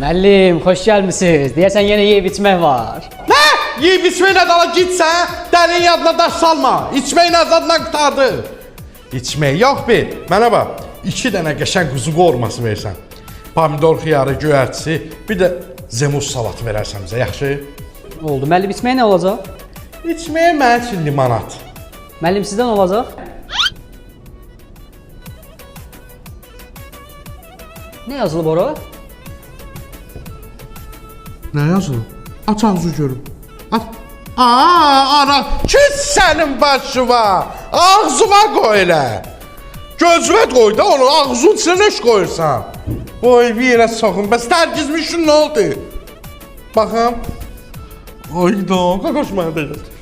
Müəllim, xoş gəlmisiniz. Deyəsən yenə yeyib içmək var. Nə? Yeyib içməklə dala gitsən, dəlin yadına daş salma. İçməyin azadından qutardı. İçmək yox be. Mənə bax, 2 dənə qəşəng quzu qorması versən. Pomidor xiyarı, göyərtisi, bir də zemus salatı verərsən bizə, yaxşı? Oldu. Müəllim, içmək nə olacaq? İçməyə mənim üçün limonat. Müəllim, sizdən olacaq? Nə yazılıb ora? Nə yazılıb? Aç ağzı görüm. Aç. Ana, kes sənin başıva. Ağzıma qoy elə. Gözümə qoy da onu, ağzın içinə nə qoyursan? Oy, bir yerə soxun. Bəs tərgizmişin nə oldu? Baxım. Ayda, qaqaş mənə deyil.